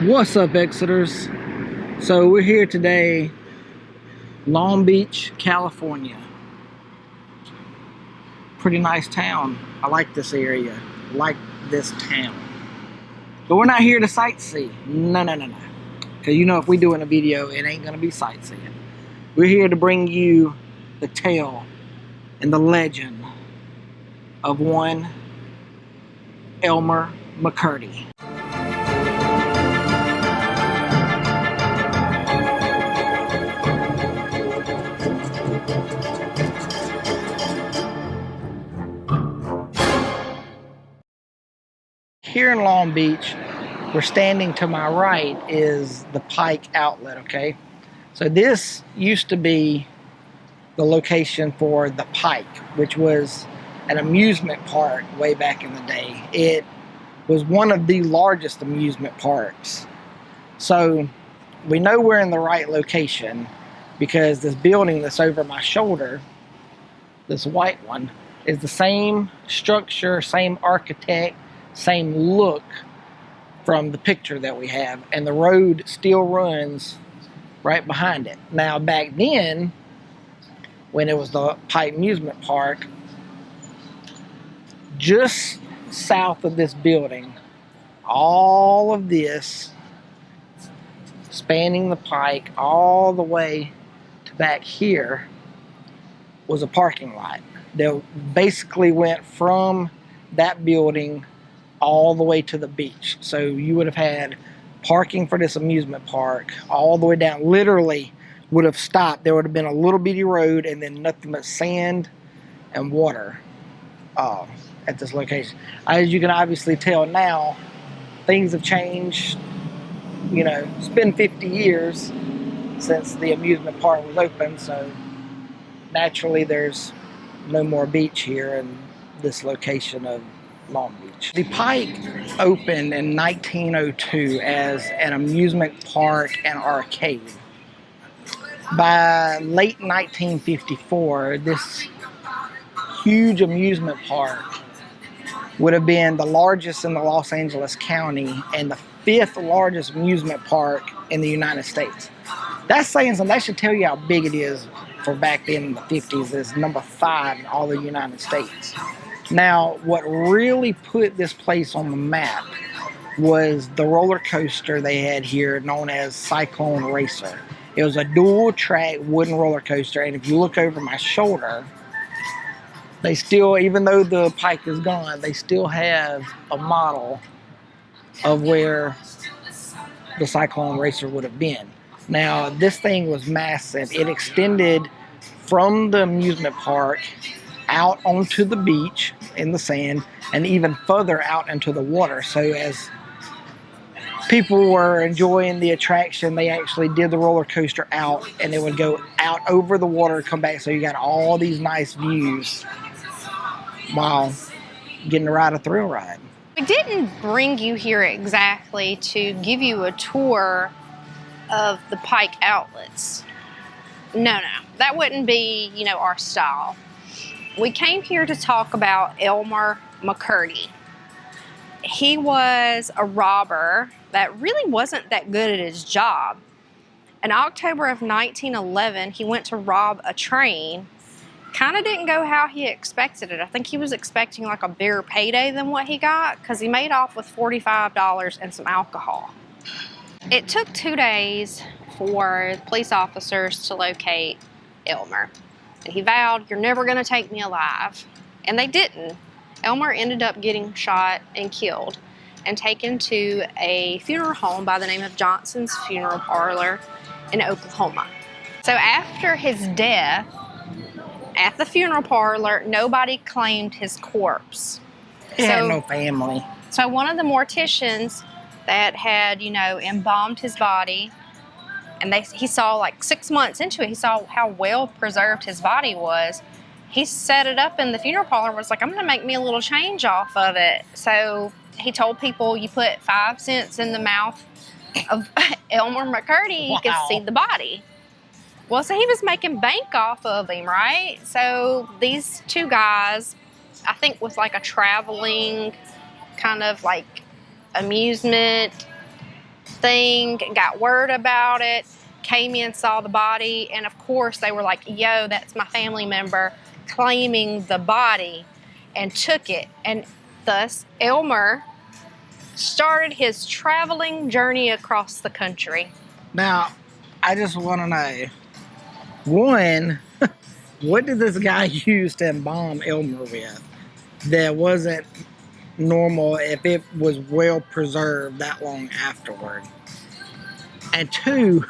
What's up, Exeters? So we're here today, Long Beach, California. Pretty nice town. I like this area. I like this town. But we're not here to sightsee. No. Because you know if we doing a video, it ain't gonna be sightseeing. We're here to bring you the tale and the legend of one Elmer McCurdy. Here in Long Beach, we're standing to my right is the Pike outlet, okay? So this used to be the location for the Pike, which was an amusement park way back in the day. It was one of the largest amusement parks. So we know we're in the right location because this building that's over my shoulder, this white one, is the same structure, same architect, same look from the picture that we have, and the road still runs right behind it. Now back then, when it was the Pike Amusement Park, just south of this building, all of this spanning the Pike all the way to back here was a parking lot that basically went from that building all the way to the beach. So you would have had parking for this amusement park all the way down, literally would have stopped. There would have been a little bitty road and then nothing but sand and water at this location. As you can obviously tell now, things have changed. You know, it's been 50 years since the amusement park was open, so naturally there's no more beach here in this location of Long Beach. The Pike opened in 1902 as an amusement park and arcade. By late 1954, this huge amusement park would have been the largest in the Los Angeles County and the 5th largest amusement park in the United States. That's saying something. That should tell you how big it is for back then in the 50s. It's number 5 in all the United States. Now, what really put this place on the map was the roller coaster they had here known as Cyclone Racer. It was a dual track wooden roller coaster, and if you look over my shoulder, they still, even though the Pike is gone, they still have a model of where the Cyclone Racer would have been. Now, this thing was massive. It extended from the amusement park out onto the beach in the sand and even further out into the water. So as people were enjoying the attraction, they actually did the roller coaster out and it would go out over the water and come back. So you got all these nice views while getting to ride a thrill ride. We didn't bring you here exactly to give you a tour of the Pike outlets. No, that wouldn't be, our style. We came here to talk about Elmer McCurdy. He was a robber that really wasn't that good at his job. In October of 1911, he went to rob a train. Kind of didn't go how he expected it. I think he was expecting like a bigger payday than what he got because he made off with $45 and some alcohol. It took 2 days for police officers to locate Elmer. And he vowed, "You're never going to take me alive." And they didn't. Elmer ended up getting shot and killed and taken to a funeral home by the name of Johnson's Funeral Parlor in Oklahoma. So after his death, at the funeral parlor, nobody claimed his corpse. He had no family. So one of the morticians that had, embalmed his body, and he saw like 6 months into it, he saw how well preserved his body was. He set it up in the funeral parlor and was like, "I'm going to make me a little change off of it." So he told people, you put 5 cents in the mouth of Elmer McCurdy, you could see the body. Well, so he was making bank off of him, right? So these 2 guys, I think with like a traveling kind of like amusement thing, got word about it, came in, saw the body, and of course they were like, yo, that's my family member, claiming the body, and took it. And thus, Elmer started his traveling journey across the country. Now, I just want to know, one, what did this guy use to embalm Elmer with that wasn't normal if it was well preserved that long afterward? And two,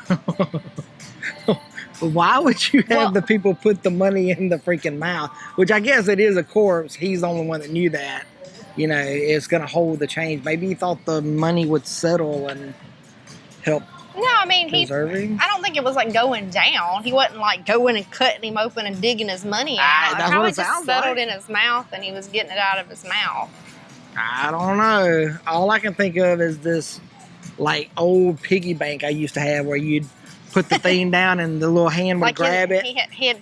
why would you have the people put the money in the freaking mouth? Which I guess it is a corpse. He's the only one that knew that. You know, it's going to hold the change. Maybe he thought the money would settle and help. No, I mean, I don't think it was like going down. He wasn't like going and cutting him open and digging his money out. That's probably what it just sounds settled like. in his mouth and he was getting it out of his mouth. I don't know. All I can think of is this like old piggy bank I used to have where you'd put the thing down and the little hand would grab it.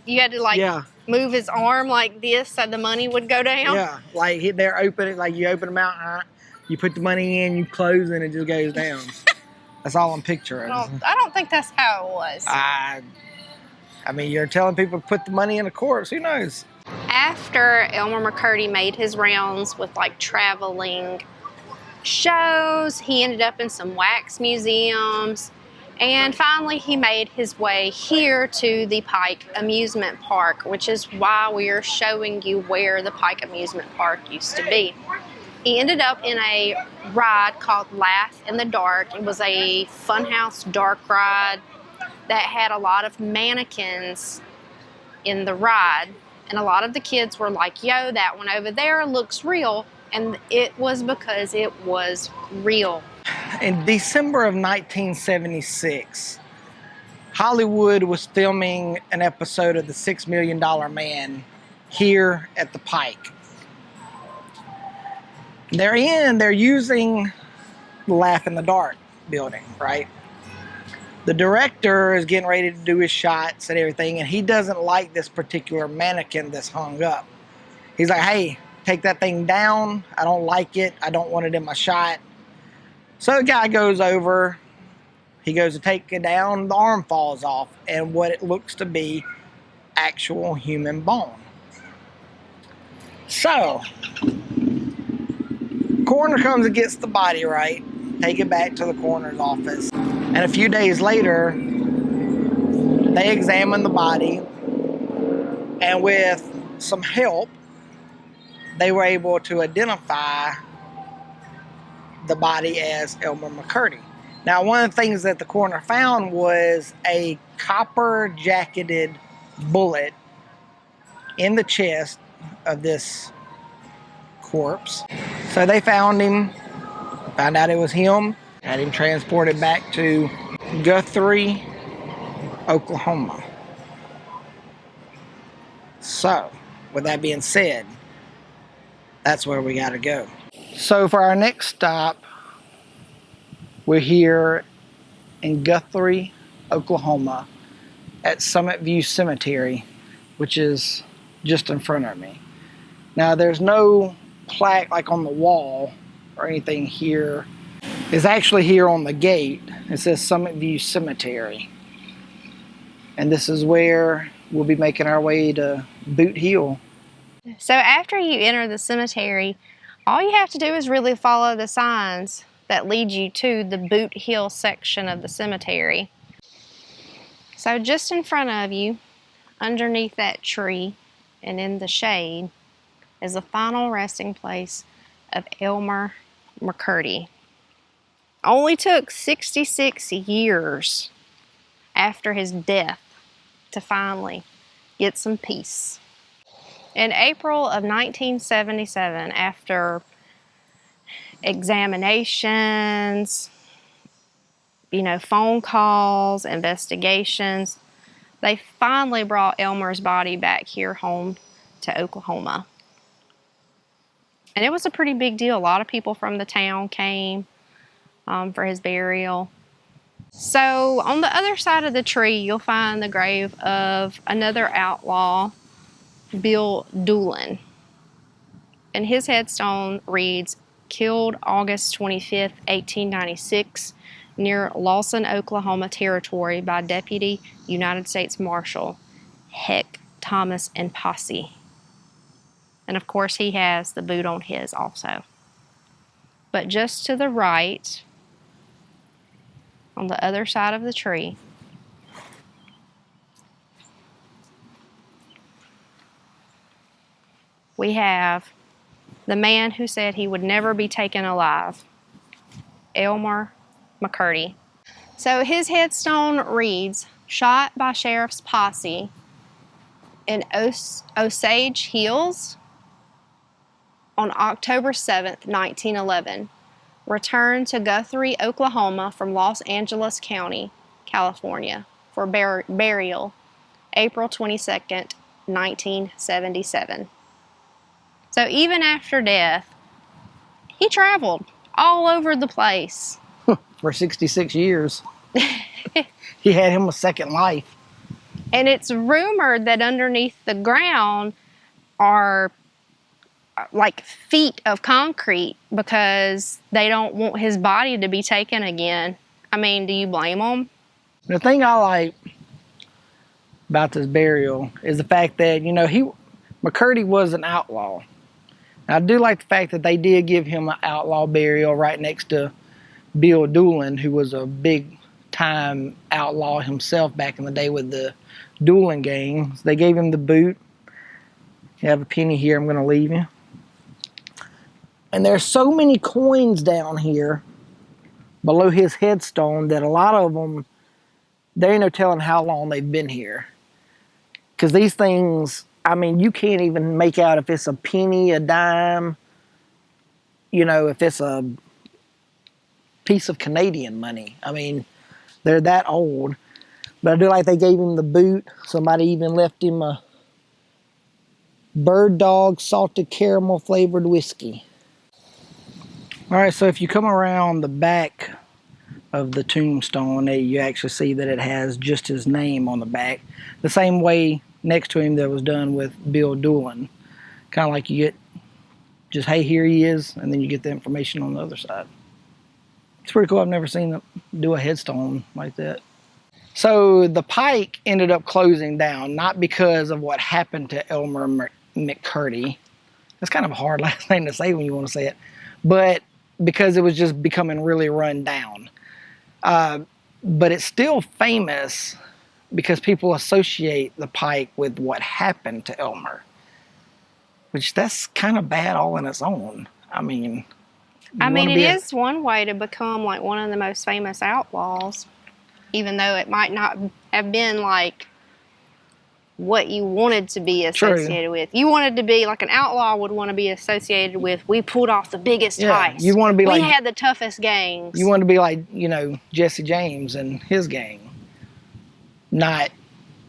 You had to move his arm like this so the money would go down. Yeah, like they're open, like you open them out, you put the money in, you close, and it just goes down. That's all I'm picturing. I don't think that's how it was. I mean, you're telling people to put the money in a corpse. Who knows? After Elmer McCurdy made his rounds with like traveling shows, he ended up in some wax museums, and finally he made his way here to the Pike Amusement Park, which is why we are showing you where the Pike Amusement Park used to be. He ended up in a ride called Laugh in the Dark. It was a funhouse dark ride that had a lot of mannequins in the ride. And a lot of the kids were like, yo, that one over there looks real. And it was because it was real. In December of 1976, Hollywood was filming an episode of The $6 Million Man here at the Pike. They're using the Laugh in the Dark building, right? The director is getting ready to do his shots and everything, and he doesn't like this particular mannequin that's hung up. He's like, hey, take that thing down. I don't like it. I don't want it in my shot. So the guy goes over. He goes to take it down. The arm falls off, and what it looks to be actual human bone. So coroner comes and gets the body, right? Take it back to the coroner's office. And a few days later, they examine the body, and with some help, they were able to identify the body as Elmer McCurdy. Now, one of the things that the coroner found was a copper-jacketed bullet in the chest of this corpse. So they found him, found out it was him, had him transported back to Guthrie, Oklahoma. So, with that being said, that's where we gotta go. So for our next stop, we're here in Guthrie, Oklahoma at Summit View Cemetery, which is just in front of me. Now there's no plaque like on the wall or anything here. It's actually here on the gate. It says Summit View Cemetery. And this is where we'll be making our way to Boot Hill. So after you enter the cemetery, all you have to do is really follow the signs that lead you to the Boot Hill section of the cemetery. So just in front of you, underneath that tree and in the shade, is the final resting place of Elmer McCurdy. Only took 66 years after his death to finally get some peace. In April of 1977, after examinations, phone calls, investigations, they finally brought Elmer's body back here home to Oklahoma. And it was a pretty big deal. A lot of people from the town came for his burial. So on the other side of the tree, you'll find the grave of another outlaw, Bill Doolin. And his headstone reads, killed August 25th, 1896, near Lawson, Oklahoma territory by Deputy United States Marshal Heck Thomas and posse. And of course, he has the boot on his also. But just to the right, on the other side of the tree, we have the man who said he would never be taken alive, Elmer McCurdy. So his headstone reads, shot by sheriff's posse in Osage Hills on October 7th, 1911. Returned to Guthrie, Oklahoma from Los Angeles County, California for burial April 22nd, 1977. So even after death, he traveled all over the place. For 66 years. He had him a second life. And it's rumored that underneath the ground are like feet of concrete because they don't want his body to be taken again. I mean, do you blame them? The thing I like about this burial is the fact that, you know, McCurdy was an outlaw. Now, I do like the fact that they did give him an outlaw burial right next to Bill Doolin, who was a big-time outlaw himself back in the day with the Doolin gang. So they gave him the boot. You have a penny here I'm going to leave you. And there's so many coins down here below his headstone that a lot of them, there ain't no telling how long they've been here. Because these things, I mean, you can't even make out if it's a penny, a dime, you know, if it's a piece of Canadian money. I mean, they're that old. But I do like they gave him the boot. Somebody even left him a Bird Dog salted caramel flavored whiskey. All right, so if you come around the back of the tombstone, you actually see that it has just his name on the back. The same way next to him that was done with Bill Doolin. Kind of like you get just, hey, here he is, and then you get the information on the other side. It's pretty cool. I've never seen them do a headstone like that. So the Pike ended up closing down, not because of what happened to Elmer McCurdy. That's kind of a hard last name to say when you want to say it. But because it was just becoming really run down. But it's still famous because people associate the Pike with what happened to Elmer. Which that's kind of bad all in its own. I mean, it is one way to become like one of the most famous outlaws, even though it might not have been like what you wanted to be associated with. You wanted to be like an outlaw would want to be associated with, we pulled off the biggest heist. You want to be we had the toughest gangs. You want to be like, you know, Jesse James and his gang. Not,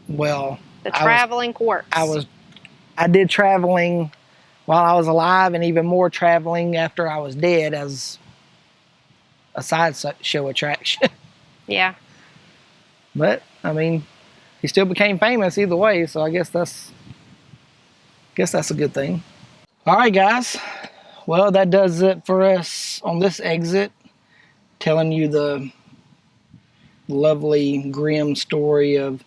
well, the traveling corpse. I did traveling while I was alive and even more traveling after I was dead as a side show attraction. Yeah. But, I mean, he still became famous either way, so I guess that's a good thing. All right, guys. Well, that does it for us on this exit, telling you the lovely, grim story of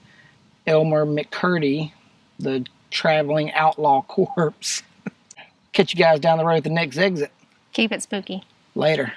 Elmer McCurdy, the traveling outlaw corpse. Catch you guys down the road at the next exit. Keep it spooky. Later.